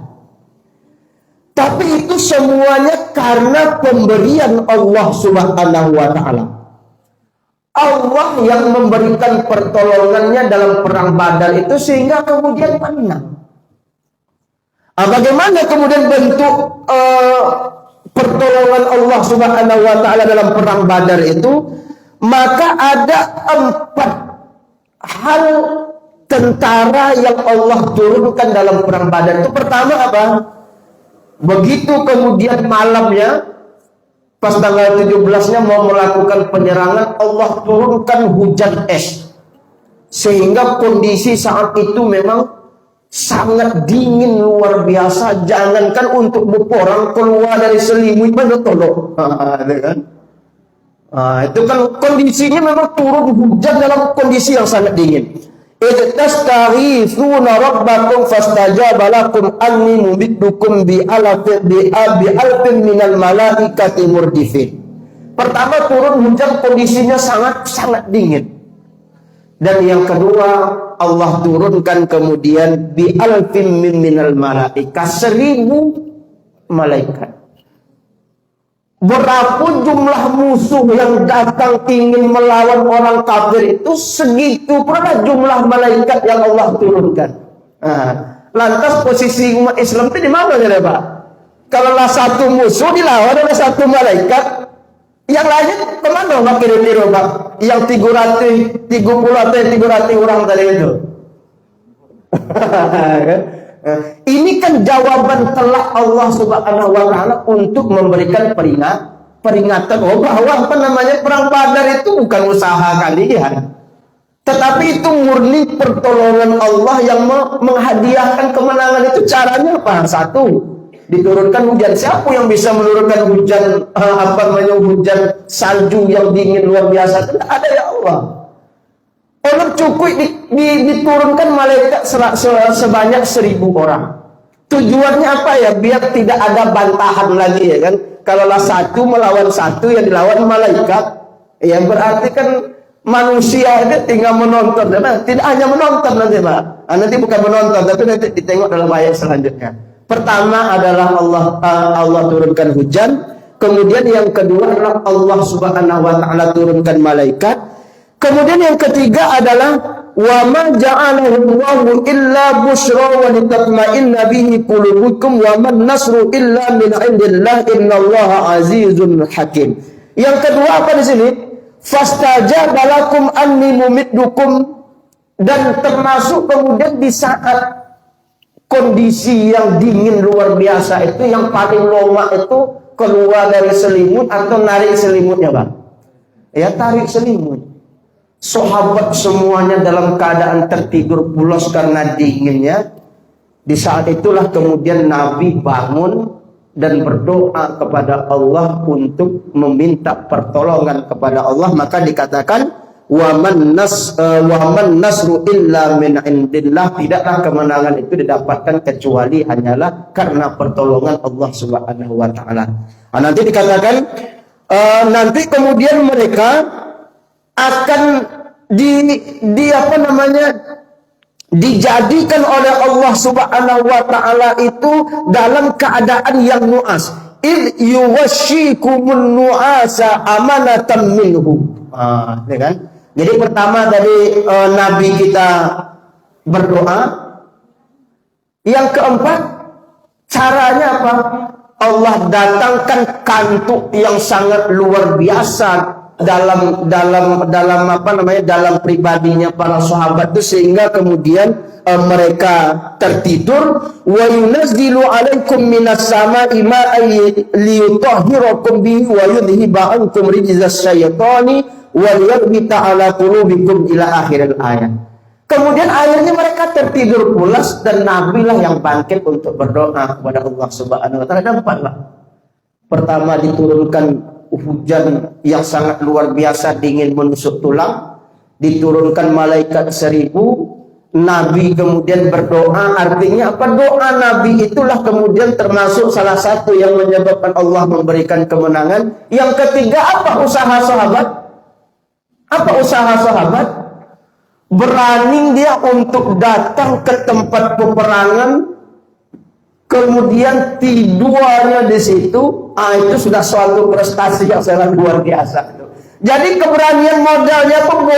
Tapi itu semuanya karena pemberian Allah Subhanahu wa Ta'ala. Allah yang memberikan pertolongannya dalam perang Badar itu sehingga kemudian menang. Bagaimana kemudian bentuk pertolongan Allah Subhanahu wa Ta'ala dalam perang Badar itu? Maka ada 4 hal tentara yang Allah turunkan dalam perang Badar itu. Pertama apa? Begitu kemudian malamnya Pas tanggal 17-nya mau melakukan penyerangan, Allah turunkan hujan es. Sehingga kondisi saat itu memang sangat dingin luar biasa. Jangankan untuk beporang, keluar dari selimut pada tolong. Itu kan kondisinya memang turun hujan dalam kondisi yang sangat dingin. Idh tastaghithuna rabbakum fastajaba lakum anni mumiddukum bi alfin minal malaikati murdifin. Pertama turun hujan kondisinya sangat dingin. Dan yang kedua Allah turunkan kemudian bi alfin minal malaika, 1000 malaikat. Berapa jumlah musuh yang datang ingin melawan orang kafir itu, segitu pula jumlah malaikat yang Allah turunkan. Lantas posisi umat Islam itu di mana ya Pak? Kalau satu musuh dilawan oleh satu malaikat, yang lain kemana Pak kira-kira Pak? Yang 330 atau 300 orang tadi itu. Ini kan jawaban telak Allah Subhanahu wa taala untuk memberikan peringatan bahwa perang Badar itu bukan usaha kalian, tetapi itu murni pertolongan Allah yang menghadiahkan kemenangan. Itu caranya apa? Satu, diturunkan hujan. Siapa yang bisa menurunkan hujan hujan salju yang dingin luar biasa? Tidak ada, ya Allah. Allah cukup diturunkan malaikat sebanyak 1000 orang. Tujuannya apa ya? Biar tidak ada bantahan lagi, ya kan? Kalau satu melawan satu yang dilawan malaikat, ya berarti kan manusia itu tinggal menonton. Tidak hanya menonton nanti Pak. Nanti bukan menonton, tapi nanti ditengok dalam ayat selanjutnya. Pertama adalah Allah turunkan hujan. Kemudian yang kedua adalah Allah Subhanahu wa taala turunkan malaikat. Kemudian yang ketiga adalah wa ma ja'alahu Allahu illa busyra wa litatma'inna bihi qulubukum wa man nasru illa min 'indillah innallaha azizun hakim. Yang kedua apa di sini? Fastajaba lakum anni mumiddukum, dan termasuk kemudian di saat kondisi yang dingin luar biasa itu, yang paling loma itu keluar dari selimut atau narik selimutnya Pak. Ya, tarik selimut. Sahabat semuanya dalam keadaan tertidur pulas karena dinginnya. Di saat itulah kemudian Nabi bangun dan berdoa kepada Allah untuk meminta pertolongan kepada Allah. Maka dikatakan wa man nasru illa min indillah. Tidaklah kemenangan itu didapatkan kecuali hanyalah karena pertolongan Allah Subhanahu wa taala. Nanti dikatakan nanti kemudian mereka akan dijadikan oleh Allah Subhanahu wa taala itu dalam keadaan yang nu'as. Id yuwasyikumun nu'asa amanatan minhu. Ya kan? Jadi pertama dari Nabi kita berdoa. Yang keempat, caranya apa? Allah datangkan kantuk yang sangat luar biasa dalam pribadinya para sahabat itu, sehingga kemudian mereka tertidur. Wa yunazzilu 'alaikum minas sama'i ma'an liyutahhirakum bihi wa yudhhiba 'ankum rijzas syaitani wa liyarbita 'ala qulubikum ila akhiril ayat. Kemudian akhirnya mereka tertidur pulas dan Nabi lah yang bangkit untuk berdoa kepada Allah Subhanahu wa taala. Dampaklah. Pertama diturunkan hujan yang sangat luar biasa, dingin menusuk tulang. Diturunkan malaikat 1000. Nabi kemudian berdoa. Artinya apa? Doa Nabi itulah kemudian termasuk salah satu yang menyebabkan Allah memberikan kemenangan. Yang ketiga apa usaha sahabat? Apa usaha sahabat? Berani dia untuk datang ke tempat peperangan, kemudian tidurnya di situ. Itu sudah suatu prestasi yang sangat luar biasa. Jadi keberanian modalnya pun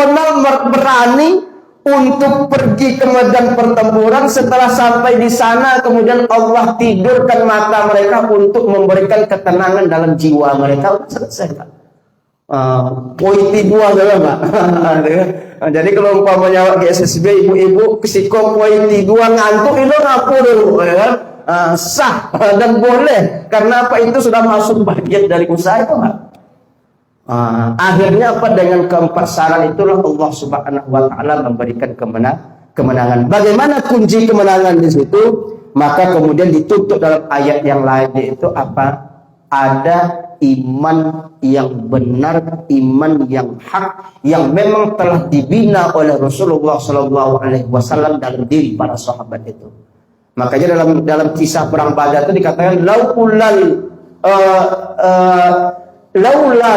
berani untuk pergi ke medan pertempuran. Setelah sampai di sana, kemudian Allah tidurkan mata mereka untuk memberikan ketenangan dalam jiwa mereka. Selesai Pak. Poin dua saja Pak. Jadi kalau umpamanya ke SSB ibu-ibu kesiko poin dua ngantuk itu ngapur dulu, ya kan? sah dan boleh. Karena apa? Itu sudah masuk bagian dari usaha itu, Pak. Akhirnya apa? Dengan keempat syarat itulah Allah Subhanahu wa taala memberikan kemenangan. Bagaimana kunci kemenangan di situ? Maka kemudian ditutup dalam ayat yang lain, yaitu apa? Ada iman yang benar, iman yang hak, yang memang telah dibina oleh Rasulullah SAW dalam diri para sahabat itu. Makanya dalam kisah perang Badar itu dikatakan laula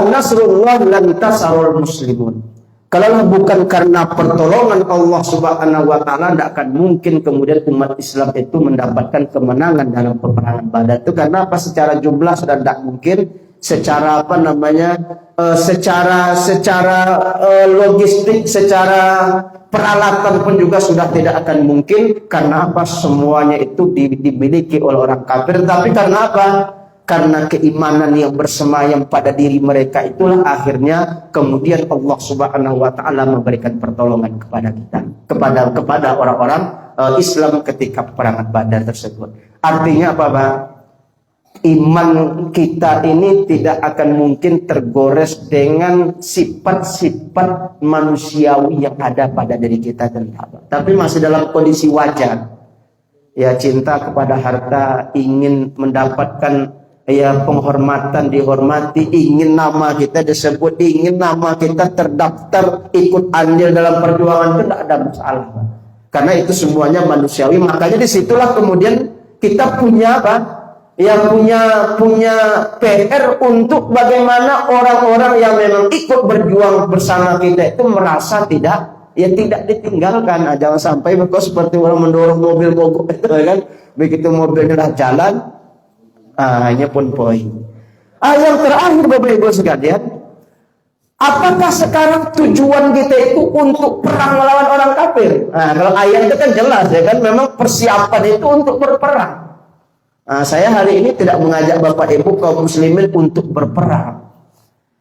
nasrullah lantasarul muslimun. Kalau bukan karena pertolongan Allah Subhanahu wa taala, tidak akan mungkin kemudian umat Islam itu mendapatkan kemenangan dalam peperangan Badar itu. Karena apa? Secara jumlah sudah tidak mungkin, secara apa namanya? Secara logistik, secara peralatan pun juga sudah tidak akan mungkin. Karena apa? Semuanya itu dimiliki oleh orang kafir. Tapi karena apa? Karena keimanan yang bersemayam pada diri mereka itulah akhirnya kemudian Allah Subhanahu wa taala memberikan pertolongan kepada kita, kepada orang-orang Islam ketika peperangan Badar tersebut. Artinya apa, Pak? Iman kita ini tidak akan mungkin tergores dengan sifat-sifat manusiawi yang ada pada diri kita, tapi masih dalam kondisi wajar. Ya, cinta kepada harta, ingin mendapatkan penghormatan, dihormati, ingin nama kita disebut, ingin nama kita terdaftar ikut andil dalam perjuangan, itu tidak ada masalah. Karena itu semuanya manusiawi. Makanya disitulah kemudian kita punya apa? Ya punya PR untuk bagaimana orang-orang yang memang ikut berjuang bersama kita itu merasa tidak ditinggalkan. Jangan sampai seperti orang mendorong mobil mogok itu kan, begitu mobilnya dah jalan, hanya pun poin. Yang terakhir Bapak Ibu sekalian, apakah sekarang tujuan kita itu untuk perang melawan orang kafir? Kalau ayat itu kan jelas ya kan, memang persiapan itu untuk berperang. Saya hari ini tidak mengajak Bapak Ibu kaum muslimin untuk berperang.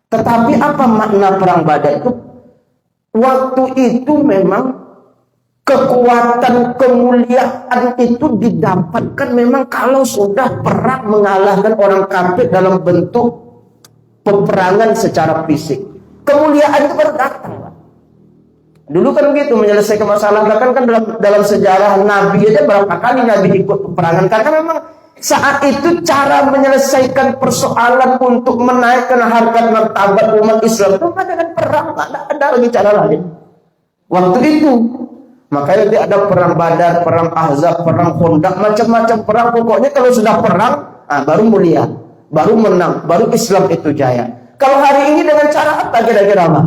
Tetapi apa makna perang Badar itu? Waktu itu memang kekuatan, kemuliaan itu didapatkan memang kalau sudah perang mengalahkan orang kafir dalam bentuk peperangan secara fisik. Kemuliaan itu baru datang. Dulu kan begitu menyelesaikan masalah. Bahkan kan dalam sejarah Nabi aja berapa kali Nabi ikut peperangan. Karena memang saat itu cara menyelesaikan persoalan untuk menaikkan harkat martabat umat Islam itu dengan perang. Ada lagi cara lain. Waktu itu makanya ada perang Badar, perang Ahzab, perang Khandaq, macam-macam perang. Pokoknya kalau sudah perang, baru mulia, baru menang, baru Islam itu jaya. Kalau hari ini dengan cara apa kira-kira, Pak?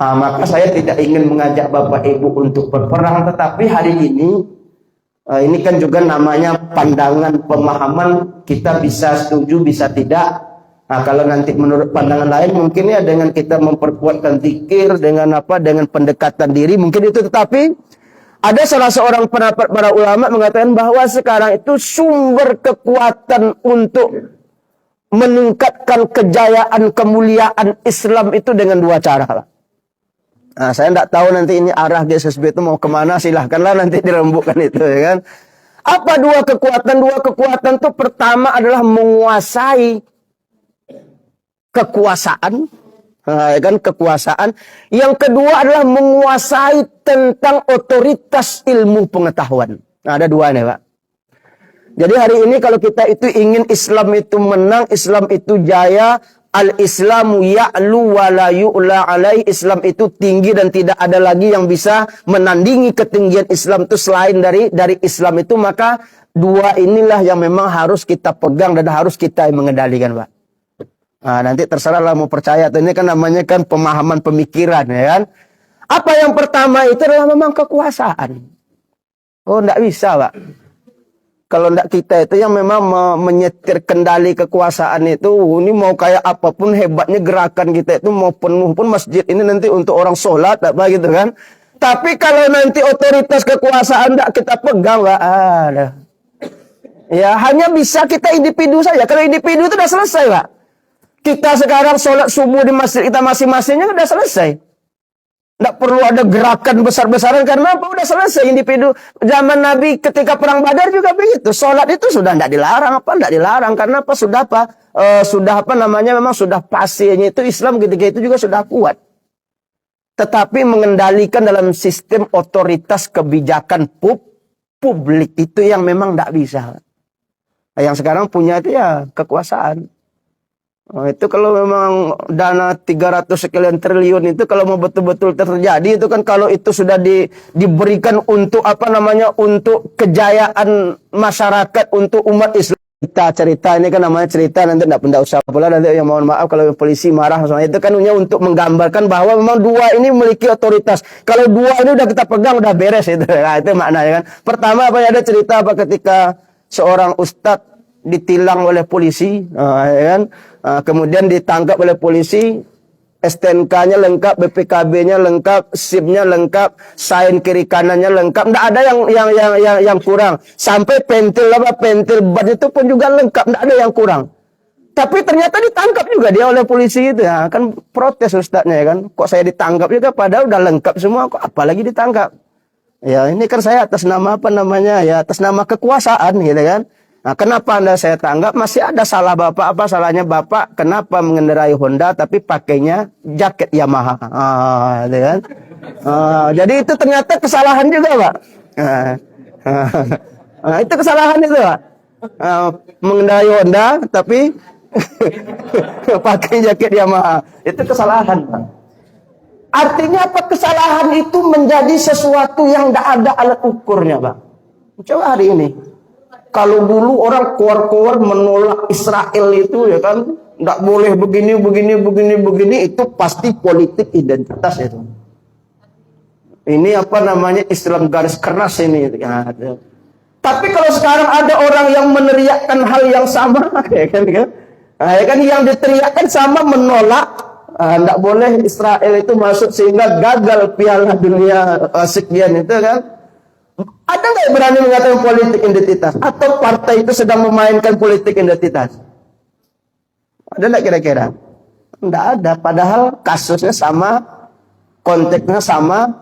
Maka saya tidak ingin mengajak Bapak Ibu untuk berperang, tetapi hari ini kan juga namanya pandangan, pemahaman, kita bisa setuju, bisa tidak. Kalau nanti menurut pandangan lain mungkin ya dengan kita memperkuatkan zikir, dengan pendekatan diri mungkin itu. Tetapi ada salah seorang pendapat para ulama mengatakan bahwa sekarang itu sumber kekuatan untuk meningkatkan kejayaan, kemuliaan Islam itu dengan dua cara. Saya tidak tahu nanti ini arah GSSB itu mau kemana, silahkanlah nanti dirembukkan itu ya kan. Apa dua kekuatan? Dua kekuatan itu pertama adalah menguasai kekuasaan, kan kekuasaan. Yang kedua adalah menguasai tentang otoritas ilmu pengetahuan. Ada dua nih, Pak. Jadi hari ini kalau kita itu ingin Islam itu menang, Islam itu jaya, al-Islamu ya'lu wa la yu'la alaih. Islam itu tinggi dan tidak ada lagi yang bisa menandingi ketinggian Islam itu selain dari Islam itu. Maka dua inilah yang memang harus kita pegang dan harus kita mengendalikan, Pak. Nanti terserahlah mau percaya atau ini kan namanya kan pemahaman pemikiran ya kan. Apa yang pertama itu adalah memang kekuasaan. Enggak bisa, Pak. Kalau enggak kita itu yang memang menyetir kendali kekuasaan itu, ini mau kayak apapun hebatnya gerakan kita itu mau penuh pun masjid ini nanti untuk orang sholat apa gitu kan. Tapi kalau nanti otoritas kekuasaan enggak kita pegang, Pak. Ya hanya bisa kita individu saja. Kalau individu itu udah selesai, Pak. Kita sekarang sholat subuh di masjid kita masing-masingnya udah selesai. Nggak perlu ada gerakan besar-besaran karena apa? Udah selesai individu. Zaman Nabi ketika perang Badar juga begitu. Sholat itu sudah nggak dilarang apa? Nggak dilarang karena apa? Sudah apa? Sudah apa namanya? Memang sudah pasinya itu Islam ketika itu juga sudah kuat. Tetapi mengendalikan dalam sistem otoritas kebijakan publik itu yang memang nggak bisa. Yang sekarang punya itu ya kekuasaan. Itu kalau memang dana 300 sekian triliun itu kalau mau betul-betul terjadi itu kan kalau itu sudah diberikan untuk apa namanya untuk kejayaan masyarakat untuk umat Islam. Cerita ini kan namanya cerita nanti tidak usah pula nanti yang mohon maaf kalau polisi marah soalnya itu kan hanya untuk menggambarkan bahwa memang dua ini memiliki otoritas. Kalau dua ini udah kita pegang udah beres itu. Nah, itu maknanya kan. Pertama apa ada cerita apa ketika seorang ustadz ditilang oleh polisi, ya kan? Kemudian ditangkap oleh polisi, STNK-nya lengkap, BPKB-nya lengkap, SIM-nya lengkap, sign kiri kanannya lengkap, nggak ada yang kurang. Sampai pentil ban itu pun juga lengkap, nggak ada yang kurang. Tapi ternyata ditangkap juga dia oleh polisi itu ya, kan protes ustadznya ya kan, kok saya ditangkap juga padahal udah lengkap semua, kok apalagi ditangkap? Ya ini kan saya atas nama apa namanya ya, atas nama kekuasaan gitu kan. Nah, kenapa Anda saya tanggap? Masih ada salah Bapak. Apa salahnya Bapak? Kenapa mengendarai Honda tapi pakainya jaket Yamaha? Gitu kan? Jadi itu ternyata kesalahan juga, Pak. Itu kesalahan itu, Pak. Mengendarai Honda tapi pakai jaket Yamaha. Itu kesalahan, Pak. Artinya apa? Kesalahan itu menjadi sesuatu yang tidak ada alat ukurnya, Pak. Coba hari ini. Kalau dulu orang keluar-keluar menolak Israel itu ya kan, nggak boleh begini, itu pasti politik identitas itu. Ini apa namanya Islam garis keras ini. Ya. Tapi kalau sekarang ada orang yang meneriakkan hal yang sama, ya kan, yang diteriakkan sama menolak, nggak boleh Israel itu masuk sehingga gagal Piala Dunia sekian itu kan. Ada nggak yang berani mengatakan politik identitas? Atau partai itu sedang memainkan politik identitas? Ada nggak kira-kira? Nggak ada. Padahal kasusnya sama, konteksnya sama,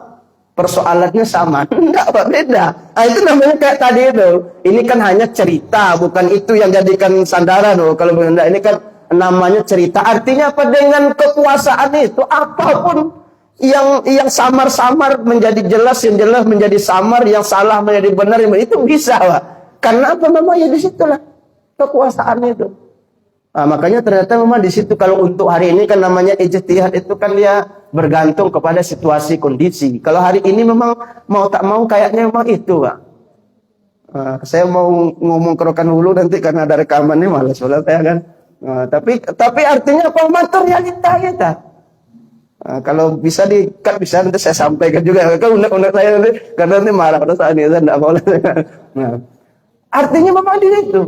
persoalannya sama. Nggak, Pak, beda. Nah, itu namanya kayak tadi itu. Ini kan hanya cerita, bukan itu yang jadikan sandaran. Kalau enggak, ini kan namanya cerita. Artinya apa? Dengan kekuasaan itu, apapun yang samar-samar menjadi jelas, yang jelas menjadi samar, yang salah menjadi benar, itu bisa, Pak. Karena apa namanya di situlah kekuasaan itu. Nah, makanya ternyata memang di situ kalau untuk hari ini kan namanya ijtihad itu kan dia bergantung kepada situasi kondisi. Kalau hari ini memang mau tak mau kayaknya memang itu, Pak. Saya mau ngomong kerokan hulu nanti karena ada rekamannya malas soalnya saya kan. Tapi artinya apa? Memang realita kita. Kalau bisa di-cut bisa nanti saya sampaikan juga. Kalau unek-unek saya nanti karena nanti marah pada saat ini saya tidak boleh. Nah, artinya memang di situ.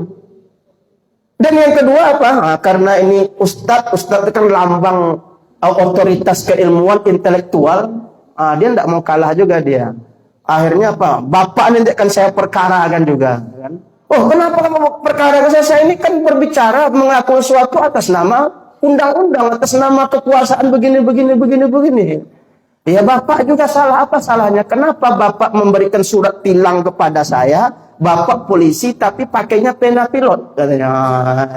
Dan yang kedua apa? Karena ini ustadz itu kan lambang otoritas keilmuan intelektual. Dia tidak mau kalah juga dia. Akhirnya apa? Bapak nanti akan saya perkarakan juga. Kan? Oh, kenapa kamu perkarakan saya? Saya ini kan berbicara mengaku sesuatu atas nama undang-undang, atas nama kekuasaan begini. Ya Bapak juga salah, apa salahnya? Kenapa Bapak memberikan surat tilang kepada saya, Bapak polisi tapi pakainya pena pilot? Katanya,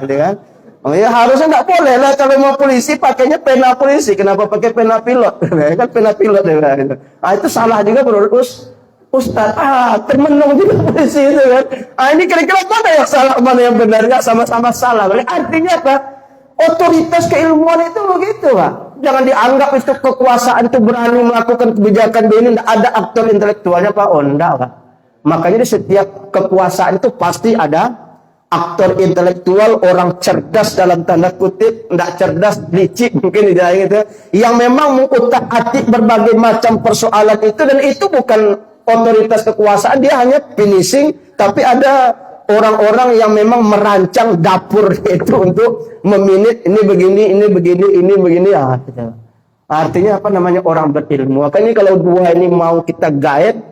kan? Oh ya harusnya nggak boleh lah kalau mau polisi pakainya pena polisi. Kenapa pakai pena pilot? Kan pena pilot ya. Itu salah juga menurut Ustaz. Termenung juga polisi itu kan. Ini kira-kira mana yang salah, mana yang benarnya sama-sama salah. Artinya apa? Otoritas keilmuan itu begitu, Pak. Jangan dianggap itu kekuasaan itu berani melakukan kebijakan ini. Tidak ada aktor intelektualnya, Pak. Enggak, Pak. Makanya di setiap kekuasaan itu pasti ada aktor intelektual, orang cerdas dalam tanda kutip, tidak cerdas, licik mungkin gitu, yang memang mengutak-atik berbagai macam persoalan itu, dan itu bukan otoritas kekuasaan, dia hanya finishing, tapi ada orang-orang yang memang merancang dapur itu untuk meminit ini begini ya. Artinya apa namanya orang berilmu. Makanya kalau dua ini mau kita guide,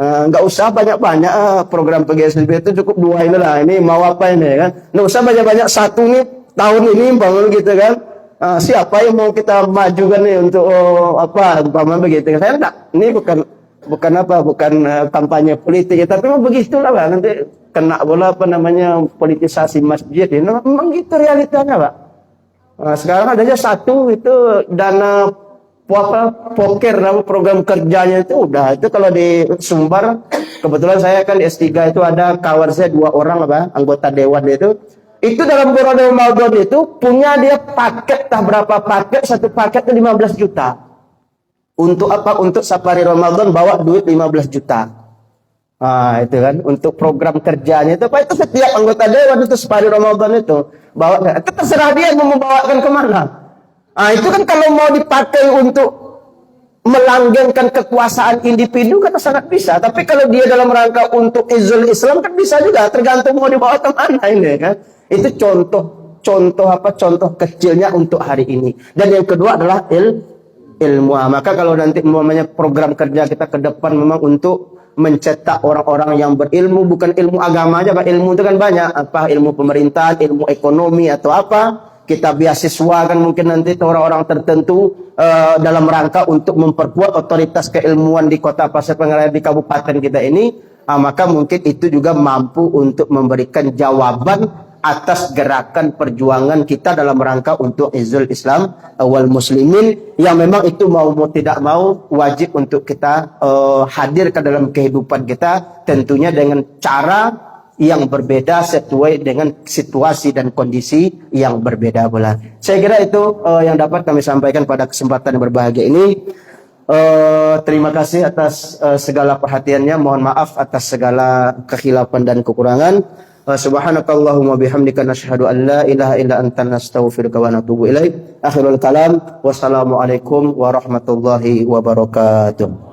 nggak usah banyak-banyak program PGSDB itu cukup dua ini lah. Ini mau apa ini kan? Nggak usah banyak-banyak satu nih tahun ini bangun gitu kan. Siapa yang mau kita majukan nih untuk apa umpama begitu. Saya enggak, ini bukan kampanye politik ya, tapi memang begitulah Pak. Nanti kena bola apa namanya politisasi masjid ini. Memang gitu realitanya Pak. Sekarang adanya satu itu dana poker nama program kerjanya itu udah itu kalau di Sumbar kebetulan saya kan S3 itu ada kawan saya 2 orang apa anggota dewan itu dalam bulan Ramadan itu punya dia paket berapa paket, satu paket itu 15 juta. Untuk apa? Untuk safari Ramadan bawa duit 15 juta. Itu kan untuk program kerjanya itu apa itu setiap anggota dewan itu safari Ramadan itu bawa itu terserah dia mau membawakan kemana. Itu kan kalau mau dipakai untuk melanggengkan kekuasaan individu kan sangat bisa. Tapi kalau dia dalam rangka untuk izul Islam kan bisa juga, tergantung mau dibawa kemana ini kan. Itu contoh kecilnya untuk hari ini. Dan yang kedua adalah ilmu. Maka kalau nanti umpamanya program kerja kita ke depan memang untuk mencetak orang-orang yang berilmu, bukan ilmu agama aja, Pak. Ilmu itu kan banyak, apa ilmu pemerintahan, ilmu ekonomi atau apa. Kita beasiswa kan mungkin nanti orang-orang tertentu dalam rangka untuk memperkuat otoritas keilmuan di Kota Pasir Pengarahan di kabupaten kita ini, maka mungkin itu juga mampu untuk memberikan jawaban atas gerakan perjuangan kita dalam rangka untuk izul Islam wal muslimin yang memang itu mau tidak mau wajib untuk kita hadir ke dalam kehidupan kita, tentunya dengan cara yang berbeda sesuai dengan situasi dan kondisi yang berbeda pula. Saya kira itu yang dapat kami sampaikan pada kesempatan yang berbahagia ini. Terima kasih atas segala perhatiannya. Mohon maaf atas segala kekhilafan dan kekurangan. Subhanakallahumma bihamdika nashhadu an la ilaha illa anta nastaghfiruka wa natubu ilaik. Akhirul kalam. Wassalamualaikum warahmatullahi wabarakatuh.